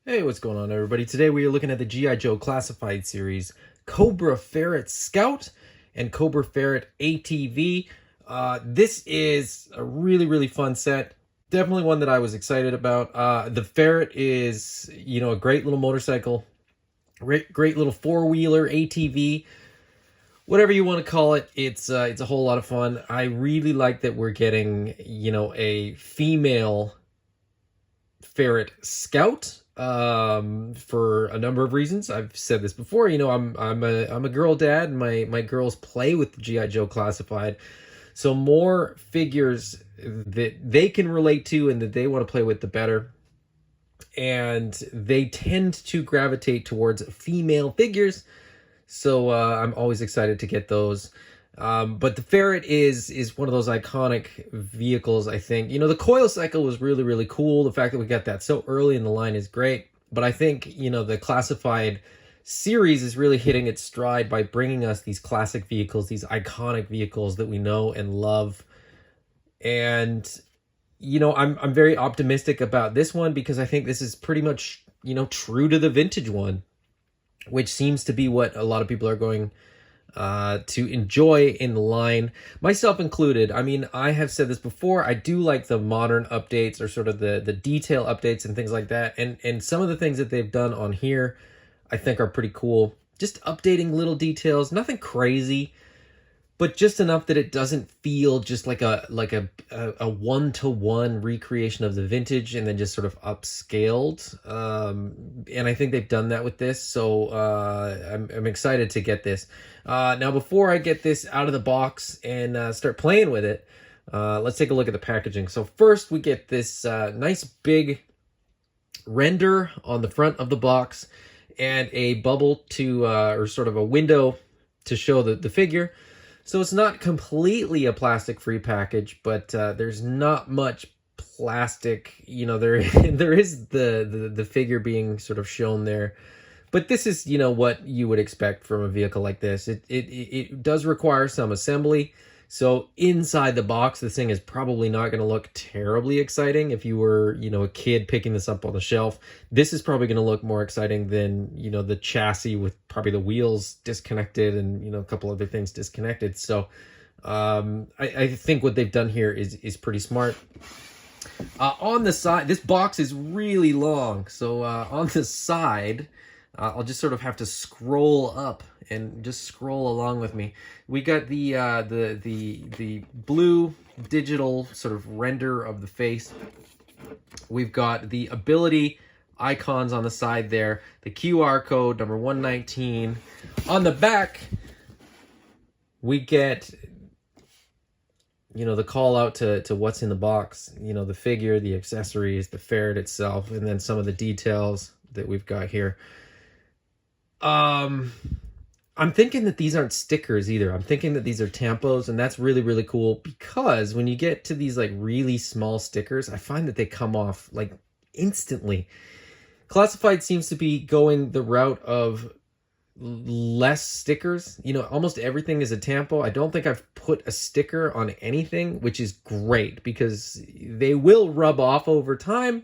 Hey, what's going on, everybody? Today we are looking at the G.I. Joe Classified series, Cobra Ferret Scout and Cobra Ferret ATV. This is a really fun set. Definitely one that I was excited about. The Ferret is, a great little motorcycle, great little four-wheeler ATV, whatever you want to call it. It's a whole lot of fun. I really like that we're getting, a female Ferret Scout for a number of reasons. I've said this before. I'm a girl dad, and my girls play with the GI Joe Classified, so more figures that they can relate to and that they want to play with, the better. And they tend to gravitate towards female figures, so I'm always excited to get those. But the Ferret is one of those iconic vehicles, I think. The coil cycle was really cool. The fact that we got that so early in the line is great. But I think, the Classified series is really hitting its stride by bringing us these classic vehicles, these iconic vehicles that we know and love. And, I'm very optimistic about this one because I think this is pretty much, true to the vintage one, which seems to be what a lot of people are going to enjoy in the line, myself included. I mean, I have said this before, I do like the modern updates, or sort of the detail updates and things like that. And some of the things that they've done on here, I think are pretty cool. Just updating little details, nothing crazy, but just enough that it doesn't feel just like a one-to-one recreation of the vintage and then just sort of upscaled. And I think they've done that with this, so I'm excited to get this. Now, before I get this out of the box and start playing with it, let's take a look at the packaging. So first, we get this nice big render on the front of the box and a bubble to, or sort of a window to show the figure. So it's not completely a plastic-free package, but there's not much plastic. There is the figure being sort of shown there. But this is, what you would expect from a vehicle like this. It does require some assembly. So inside the box, this thing is probably not going to look terribly exciting. If you were, a kid picking this up on the shelf, this is probably going to look more exciting than, the chassis with probably the wheels disconnected and, a couple other things disconnected. So I think what they've done here is pretty smart. On the side, this box is really long. So on the side, I'll just sort of have to scroll up and just scroll along with me. We got the blue digital sort of render of the face. We've got the ability icons on the side there, the QR code number 119. On the back, we get, the call out to what's in the box, the figure, the accessories, the Ferret itself, and then some of the details that we've got here. I'm thinking that these aren't stickers either. I'm thinking that these are tampos, and that's really cool, because when you get to these like really small stickers, I find that they come off like instantly. Classified seems to be going the route of less stickers. Almost everything is a tampo. I don't think I've put a sticker on anything, which is great because they will rub off over time,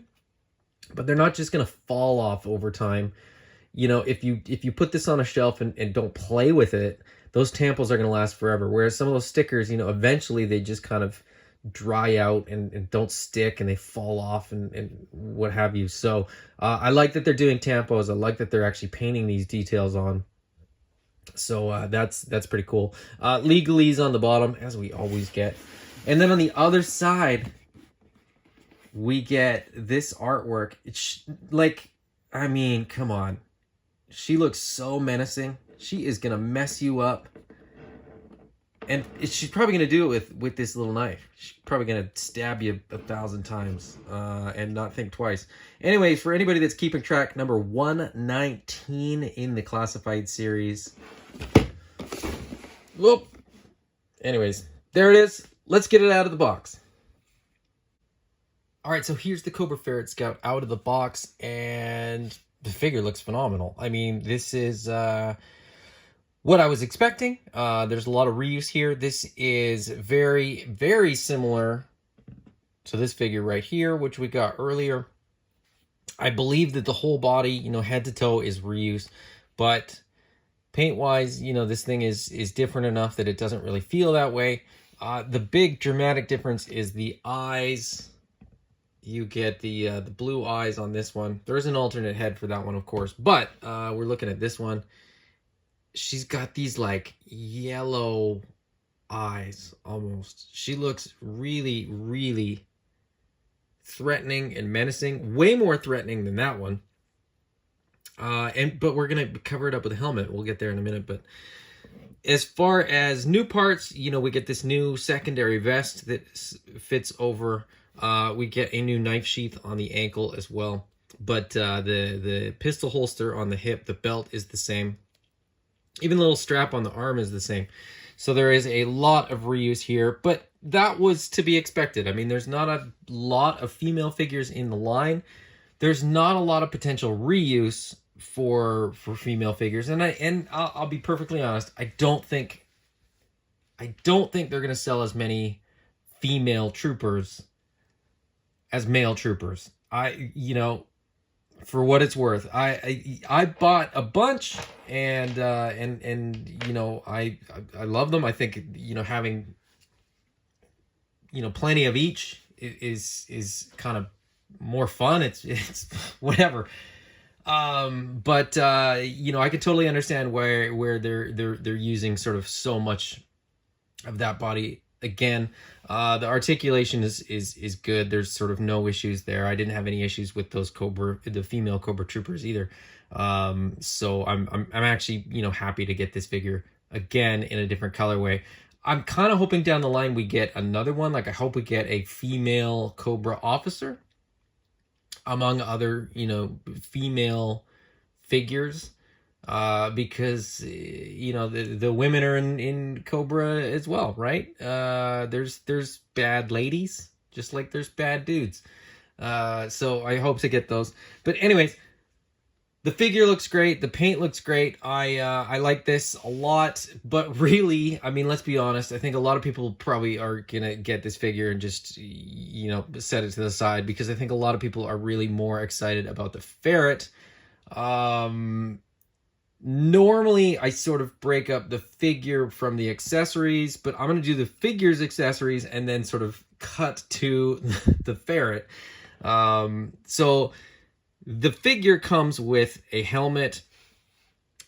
but they're not just going to fall off over time. If you put this on a shelf and don't play with it, those tampos are going to last forever. Whereas some of those stickers, eventually they just kind of dry out and don't stick, and they fall off and what have you. So I like that they're doing tampos. I like that they're actually painting these details on. So that's pretty cool. Legalese on the bottom, as we always get. And then on the other side, we get this artwork. It's I mean, come on. She looks so menacing. She is going to mess you up. And she's probably going to do it with this little knife. She's probably going to stab you 1,000 times and not think twice. Anyways, for anybody that's keeping track, number 119 in the Classified series. Whoop. Anyways, there it is. Let's get it out of the box. All right, so here's the Cobra Ferret Scout out of the box, and the figure looks phenomenal. I mean, this is what I was expecting. There's a lot of reuse here. This is very similar to this figure right here, which we got earlier. I believe that the whole body, you know, head to toe is reused, but paint wise, you know, this thing is different enough that it doesn't really feel that way. The big dramatic difference is the eyes. You get the blue eyes on this one. There's an alternate head for that one, of course, but we're looking at this one. She's got these like yellow eyes almost. She looks really, really threatening and menacing, way more threatening than that one. But we're gonna cover it up with a helmet. We'll get there in a minute. But as far as new parts, you know, we get this new secondary vest that fits over. We get a new knife sheath on the ankle as well. But the pistol holster on the hip, the belt is the same. Even the little strap on the arm is the same. So there is a lot of reuse here, but that was to be expected. I mean, there's not a lot of female figures in the line. There's not a lot of potential reuse for female figures, and I'll be perfectly honest. I don't think they're gonna sell as many female troopers as male troopers. You know, for what it's worth, I bought a bunch, and you know, I love them. I think, you know, having, you know, plenty of each is kind of more fun. It's whatever. But you know, I could totally understand where they're using sort of so much of that body. Again, the articulation is good. There's sort of no issues there. I didn't have any issues with those the female Cobra troopers either. So I'm actually, you know, happy to get this figure again in a different colorway. I'm kind of hoping down the line we get another one. Like, I hope we get a female Cobra officer among other, you know, female figures, because, you know, the women are in Cobra as well, right? There's bad ladies, just like there's bad dudes. So I hope to get those. But anyways, the figure looks great. The paint looks great. I like this a lot. But really, I mean, let's be honest. I think a lot of people probably are going to get this figure and just, you know, set it to the side, because I think a lot of people are really more excited about the Ferret. Normally, I sort of break up the figure from the accessories, but I'm going to do the figure's accessories and then sort of cut to the Ferret. So the figure comes with a helmet.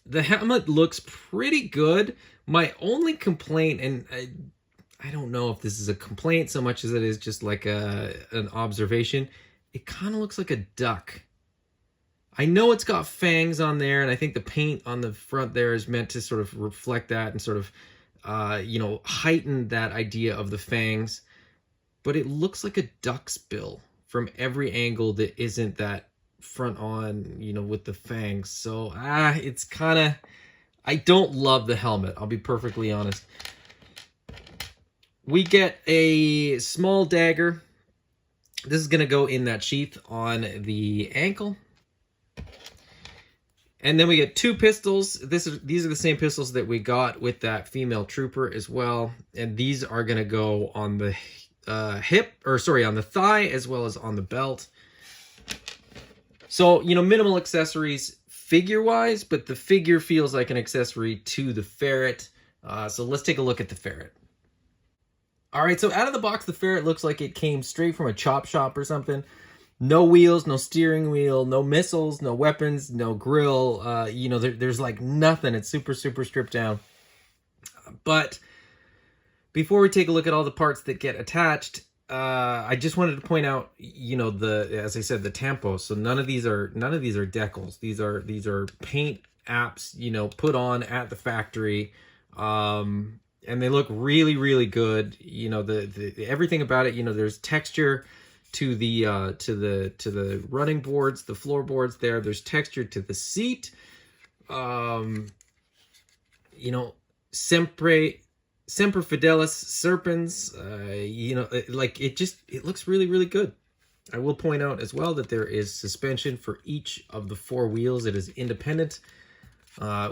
The helmet looks pretty good. My only complaint, and I don't know if this is a complaint so much as it is just like an observation, it kind of looks like a duck. I know it's got fangs on there, and I think the paint on the front there is meant to sort of reflect that and sort of, you know, heighten that idea of the fangs. But it looks like a duck's bill from every angle that isn't that front on, you know, with the fangs. So, it's kind of, I don't love the helmet. I'll be perfectly honest. We get a small dagger. This is going to go in that sheath on the ankle. And then we get two pistols. These are the same pistols that we got with that female trooper as well. And these are going to go on the on the thigh as well as on the belt. So, you know, minimal accessories figure-wise, but the figure feels like an accessory to the Ferret. So let's take a look at the Ferret. All right, so out of the box, the Ferret looks like it came straight from a chop shop or something. No wheels, no steering wheel, no missiles, no weapons, no grill. You know, there's like nothing. It's super, super stripped down. But before we take a look at all the parts that get attached, I just wanted to point out, you know, as I said, the tampos. So none of these are decals. These are paint apps, you know, put on at the factory. And they look really, really good. You know, the everything about it, you know, there's texture to the running boards, the floorboards there. There's texture to the seat. You know, Semper Fidelis Serpens. You know, like it looks really, really good. I will point out as well that there is suspension for each of the four wheels. It is independent,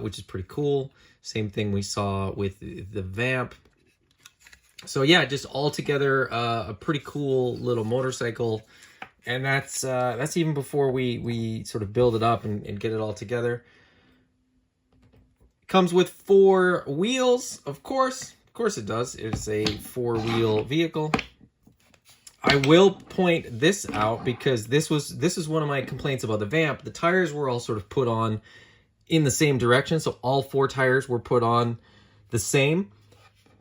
which is pretty cool. Same thing we saw with the Vamp. So yeah, just all together, a pretty cool little motorcycle. And that's even before we sort of build it up and get it all together. Comes with 4 wheels, of course. Of course it does. It's a 4-wheel vehicle. I will point this out because this is one of my complaints about the Vamp. The tires were all sort of put on in the same direction, so all 4 tires were put on the same.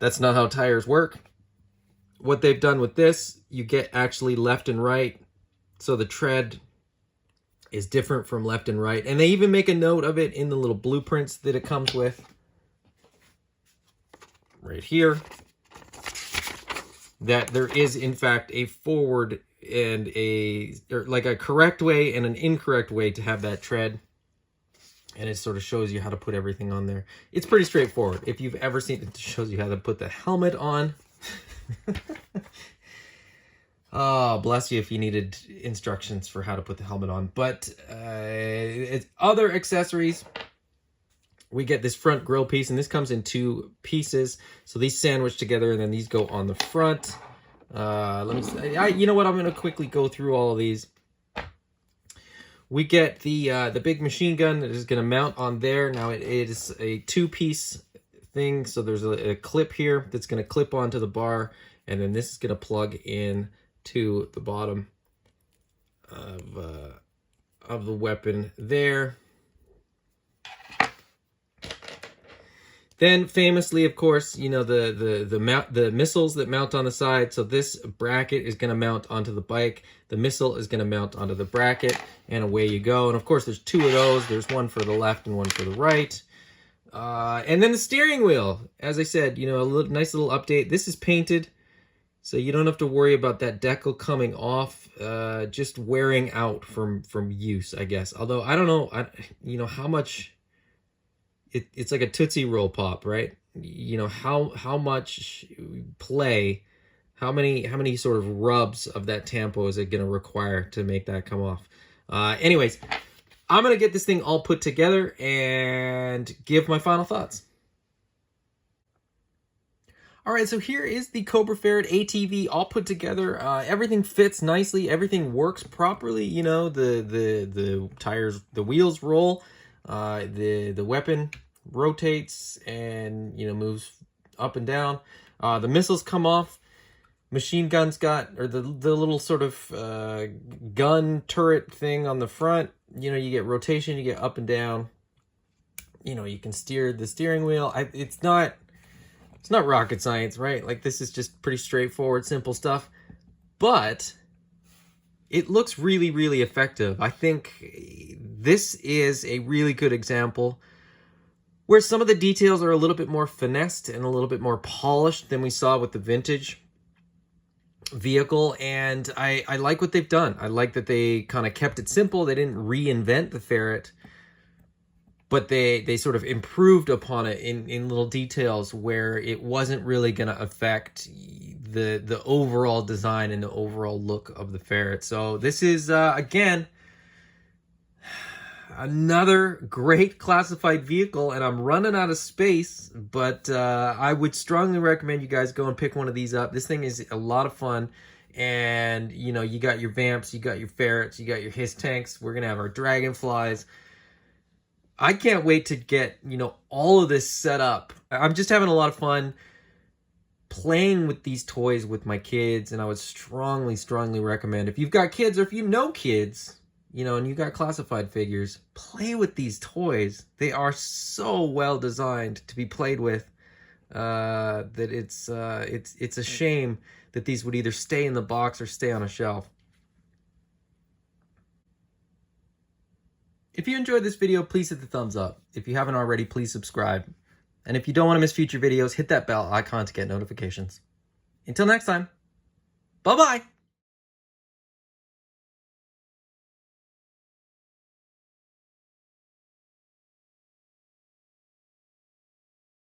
That's not how tires work. What they've done with this, you get actually left and right, so the tread is different from left and right. And they even make a note of it in the little blueprints that it comes with. Right here. That there is, in fact, a forward and like a correct way and an incorrect way to have that tread. And it sort of shows you how to put everything on there. It's pretty straightforward. If you've ever seen it, it shows you how to put the helmet on. Oh, bless you if you needed instructions for how to put the helmet on. But it's other accessories. We get this front grill piece, and this comes in 2 pieces. So these sandwich together, and then these go on the front. Let me. You know what? I'm going to quickly go through all of these. We get the big machine gun that is going to mount on there. Now it is a 2-piece thing. So there's a clip here that's going to clip onto the bar, and then this is going to plug in to the bottom of the weapon there. Then famously, of course, you know, the missiles that mount on the side. So this bracket is going to mount onto the bike. The missile is going to mount onto the bracket, and away you go. And of course, there's 2 of those. There's one for the left and one for the right. And then the steering wheel. As I said, you know, nice little update. This is painted, so you don't have to worry about that decal coming off, just wearing out from use, I guess. Although I don't know, you know, how much. It's like a Tootsie Roll pop, right? You know, how much play, how many sort of rubs of that tampo is it going to require to make that come off? Anyways, I'm going to get this thing all put together and give my final thoughts. All right, so here is the Cobra Ferret ATV all put together. Everything fits nicely. Everything works properly. You know, the tires, the wheels roll. The weapon rotates and, you know, moves up and down. The missiles come off. Machine gun's got, or the little sort of gun turret thing on the front. You know, you get rotation, you get up and down. You know, you can steer the steering wheel. It's not rocket science, right? Like, this is just pretty straightforward, simple stuff. But it looks really, really effective. I think this is a really good example where some of the details are a little bit more finessed and a little bit more polished than we saw with the vintage vehicle. And I like what they've done. I like that they kind of kept it simple. They didn't reinvent the Ferret, but they sort of improved upon it in little details where it wasn't really going to affect the overall design and the overall look of the Ferret. So this is, again, another great classified vehicle, and I'm running out of space, but I would strongly recommend you guys go and pick one of these up. This thing is a lot of fun, and, you know, you got your Vamps, you got your Ferrets, you got your Hiss tanks. We're going to have our Dragonflies. I can't wait to get, you know, all of this set up. I'm just having a lot of fun playing with these toys with my kids, and I would strongly, strongly recommend, if you've got kids or if you know kids, you know, and you got classified figures, play with these toys. They are so well designed to be played with that it's a shame that these would either stay in the box or stay on a shelf. If you enjoyed this video, please hit the thumbs up. If you haven't already, please subscribe. And if you don't want to miss future videos, hit that bell icon to get notifications. Until next time, bye-bye.